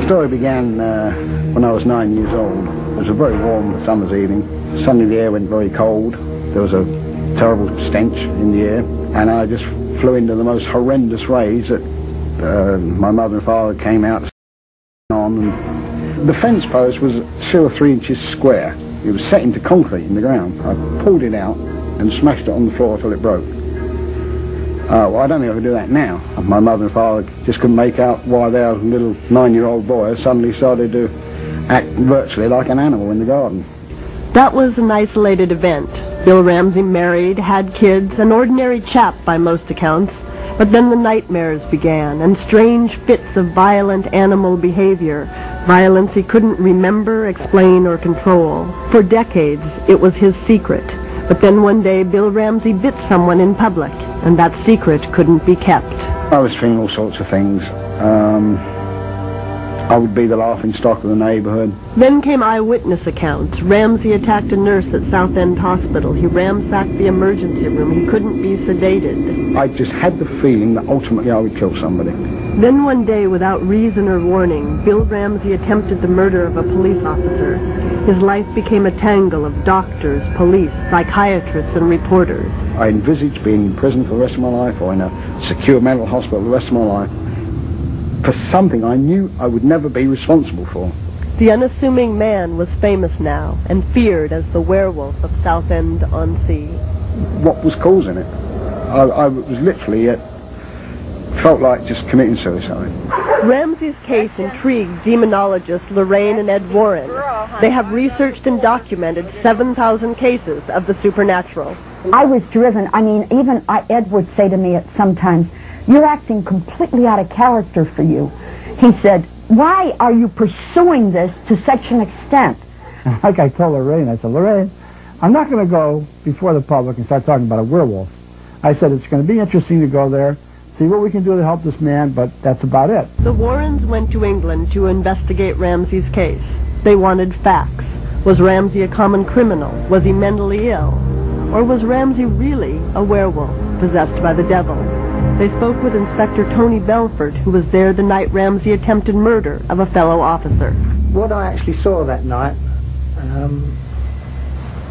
story began when I was 9 years old. It was a very warm summer's evening. Suddenly the air went very cold. There was a terrible stench in the air, and I just flew into the most horrendous rays that my mother and father came out on. And the fence post was 2 or 3 inches square. It was set into concrete in the ground. I pulled it out and smashed it on the floor till it broke. Well, I don't think I could do that now. My mother and father just couldn't make out why their little 9-year-old boy suddenly started to act virtually like an animal in the garden. That was an isolated event. Bill Ramsey married, had kids, an ordinary chap by most accounts. But then the nightmares began, and strange fits of violent animal behavior, violence he couldn't remember, explain, or control. For decades, it was his secret. But then one day, Bill Ramsey bit someone in public, and that secret couldn't be kept. I was feeling all sorts of things. I would be the laughing stock of the neighborhood. Then came eyewitness accounts. Ramsey attacked a nurse at Southend Hospital. He ransacked the emergency room. He couldn't be sedated. I just had the feeling that ultimately I would kill somebody. Then one day, without reason or warning, Bill Ramsey attempted the murder of a police officer. His life became a tangle of doctors, police, psychiatrists, and reporters. I envisaged being in prison for the rest of my life, or in a secure mental hospital the rest of my life, for something I knew I would never be responsible for. The unassuming man was famous now, and feared as the werewolf of Southend-on-Sea. What was causing it? I was literally, felt like just committing suicide. Ramsey's case intrigued demonologists Lorraine and Ed Warren. They have researched and documented 7,000 cases of the supernatural. I was driven. I mean, even Ed would say to me at sometimes, "You're acting completely out of character for you." He said, "Why are you pursuing this to such an extent?" Like I told Lorraine, I said, "Lorraine, I'm not going to go before the public and start talking about a werewolf." I said, "It's going to be interesting to go there, see what we can do to help this man, but that's about it." The Warrens went to England to investigate Ramsey's case. They wanted facts. Was Ramsey a common criminal? Was he mentally ill? Or was Ramsey really a werewolf, possessed by the devil? They spoke with Inspector Tony Belford, who was there the night Ramsey attempted murder of a fellow officer. What I actually saw that night,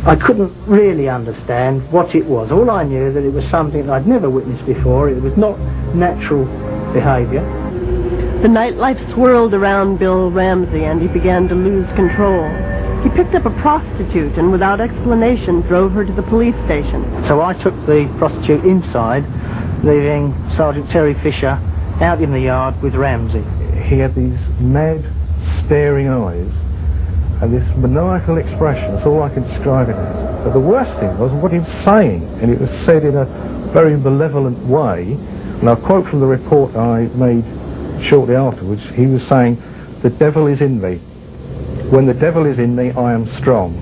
I couldn't really understand what it was. All I knew that it was something I'd never witnessed before. It was not natural behaviour. The nightlife swirled around Bill Ramsey, and he began to lose control. He picked up a prostitute and without explanation drove her to the police station. So I took the prostitute inside, leaving Sergeant Terry Fisher out in the yard with Ramsey. He had these mad, staring eyes and this maniacal expression. That's all I can describe it as. But the worst thing was what he was saying, and it was said in a very malevolent way. And I'll quote from the report I made shortly afterwards. He was saying, "The devil is in me. When the devil is in me, I am strong.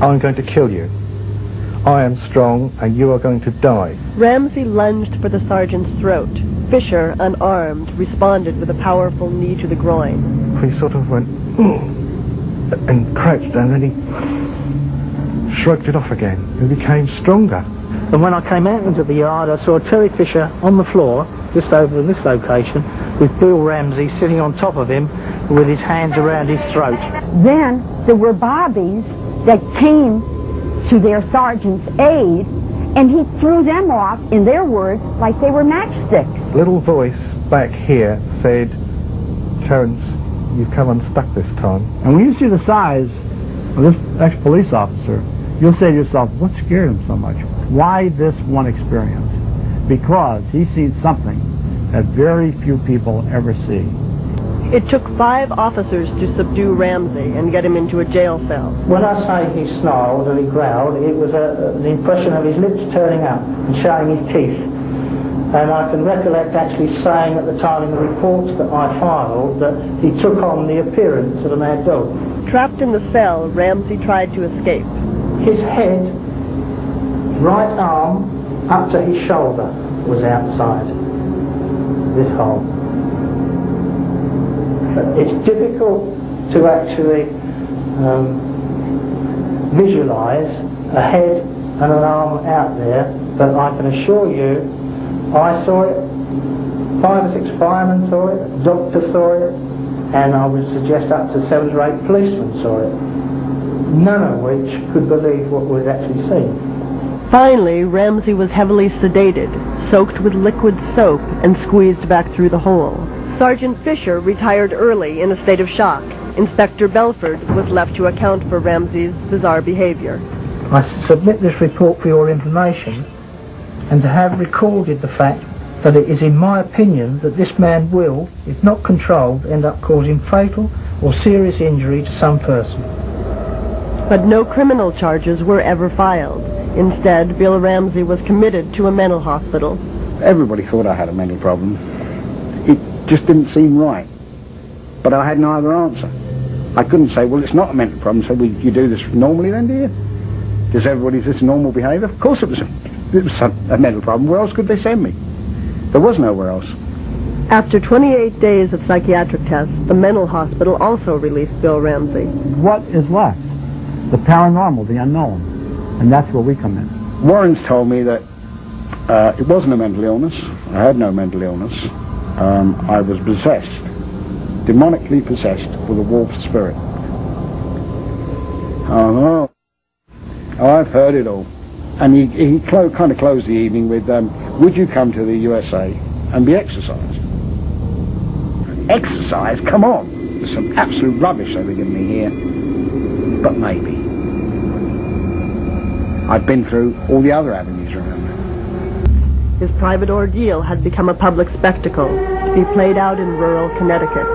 I'm going to kill you. I am strong, and you are going to die." Ramsey lunged for the sergeant's throat. Fisher, unarmed, responded with a powerful knee to the groin. He sort of went, and crouched, and then he shrugged it off again and became stronger. And when I came out into the yard, I saw Terry Fisher on the floor, just over in this location, with Bill Ramsey sitting on top of him with his hands around his throat. Then there were bobbies that came to their sergeant's aid, and he threw them off, in their words, like they were matchsticks. Little voice back here said, "Terence, you've come unstuck this time." And when you see the size of this ex-police officer, you'll say to yourself, what scared him so much? Why this one experience? Because he's seen something that very few people ever see. It took 5 officers to subdue Ramsey and get him into a jail cell. When I say he snarled or he growled, it was the impression of his lips turning up and showing his teeth. And I can recollect actually saying at the time in the reports that I filed that he took on the appearance of a mad dog. Trapped in the cell, Ramsey tried to escape. His head, right arm, up to his shoulder was outside this hole. It's difficult to actually visualise a head and an arm out there, but I can assure you I saw it, 5 or 6 firemen saw it, doctor saw it, and I would suggest up to 7 or 8 policemen saw it, none of which could believe what we'd actually seen. Finally, Ramsey was heavily sedated, soaked with liquid soap, and squeezed back through the hole. Sergeant Fisher retired early in a state of shock. Inspector Belford was left to account for Ramsey's bizarre behavior. I submit this report for your information, and to have recorded the fact that it is in my opinion that this man will, if not controlled, end up causing fatal or serious injury to some person. But no criminal charges were ever filed. Instead, Bill Ramsey was committed to a mental hospital. Everybody thought I had a mental problem. It just didn't seem right. But I had no other answer. I couldn't say, well, it's not a mental problem, so you do this normally then, do you? Does everybody this normal behaviour? Of course it was a mental problem. Where else could they send me? There was nowhere else. After 28 days of psychiatric tests, the mental hospital also released Bill Ramsey. What is left? The paranormal, the unknown. And that's where we come in. Warren's told me that it wasn't a mental illness. I had no mental illness. I was possessed, demonically possessed with a wolf spirit. Oh, I've heard it all. And he kind of closed the evening with, would you come to the USA and be exorcised? Exorcised? Come on. There's some absolute rubbish they were giving me here. But maybe. I've been through all the other avenues, remember. His private ordeal had become a public spectacle to be played out in rural Connecticut.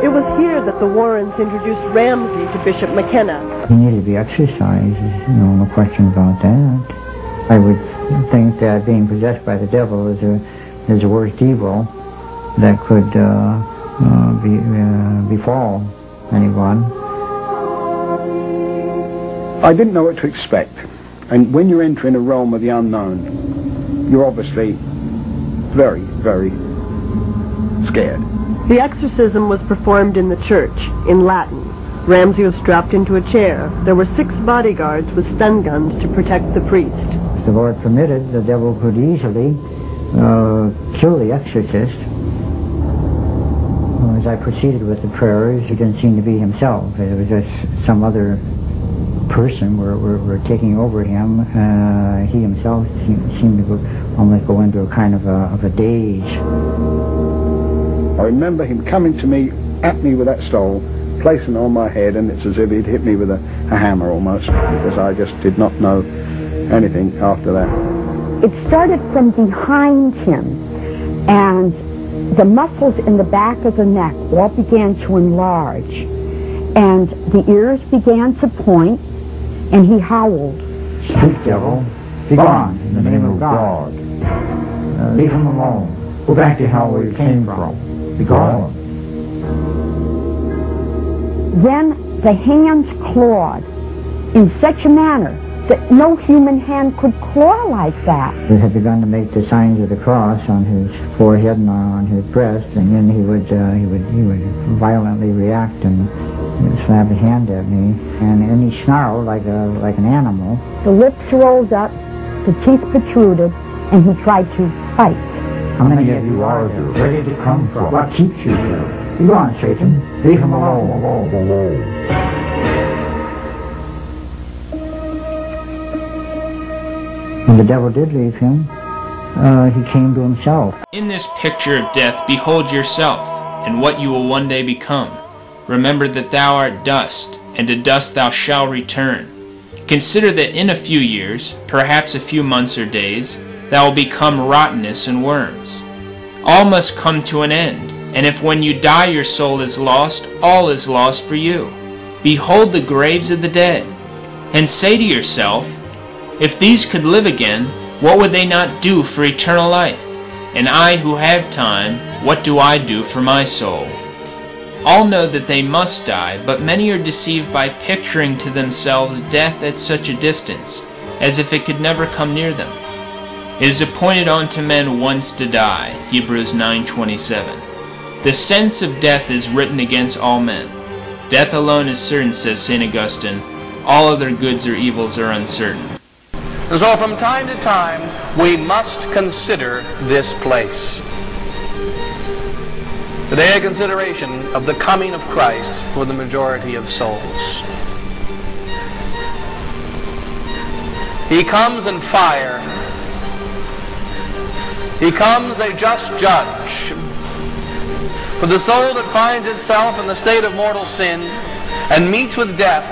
It was here that the Warrens introduced Ramsey to Bishop McKenna. He needed to be exercised, no question about that. I would think that being possessed by the devil is the worst evil that could befall anyone. I didn't know what to expect. And when you're entering a realm of the unknown, you're obviously very, very scared. The exorcism was performed in the church, in Latin. Ramsey was strapped into a chair. There were 6 bodyguards with stun guns to protect the priest. If the Lord permitted, the devil could easily kill the exorcist. As I proceeded with the prayers, he didn't seem to be himself. It was just some other person were taking over him. He himself seemed to almost go into a kind of a daze. I remember him coming to me, at me with that stole, placing it on my head, and it's as if he'd hit me with a hammer almost, because I just did not know anything after that. It started from behind him, and the muscles in the back of the neck all began to enlarge, and the ears began to point, and he howled. Speak, devil. Be gone in the name of God. Leave him alone. Go back to hell where you came from. Be gone. Then the hands clawed in such a manner that no human hand could claw like that. He had begun to make the signs of the cross on his forehead and on his breast, and then he would violently react and slap a hand at me, and he snarled like an animal. The lips rolled up, the teeth protruded, and he tried to fight. How many of you are there? Where did it come from? What keeps you here? Be gone, Satan. Leave him alone. When the devil did leave him, he came to himself. In this picture of death, behold yourself, and what you will one day become. Remember that thou art dust, and to dust thou shalt return. Consider that in a few years, perhaps a few months or days, thou will become rottenness and worms. All must come to an end, and if when you die your soul is lost, all is lost for you. Behold the graves of the dead, and say to yourself, if these could live again, what would they not do for eternal life? And I who have time, what do I do for my soul? All know that they must die, but many are deceived by picturing to themselves death at such a distance, as if it could never come near them. It is appointed unto men once to die, Hebrews 9:27. The sentence of death is written against all men. Death alone is certain, says St. Augustine. All other goods or evils are uncertain. And so from time to time, we must consider this place. the day of consideration of the coming of Christ for the majority of souls. He comes in fire. He comes a just judge. For the soul that finds itself in the state of mortal sin and meets with death,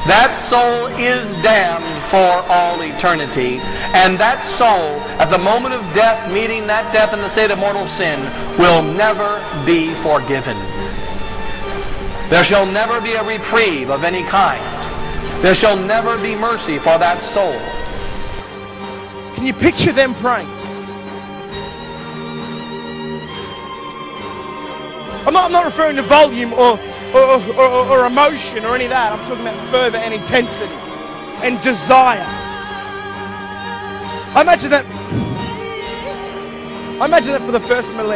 that soul is damned for all eternity. And that soul, at the moment of death, meeting that death in the state of mortal sin, will never be forgiven. There shall never be a reprieve of any kind. There shall never be mercy for that soul. Can you picture them praying? I'm not referring to volume or emotion or any of that. I'm talking about fervor and intensity and desire. I imagine that for the first millennium.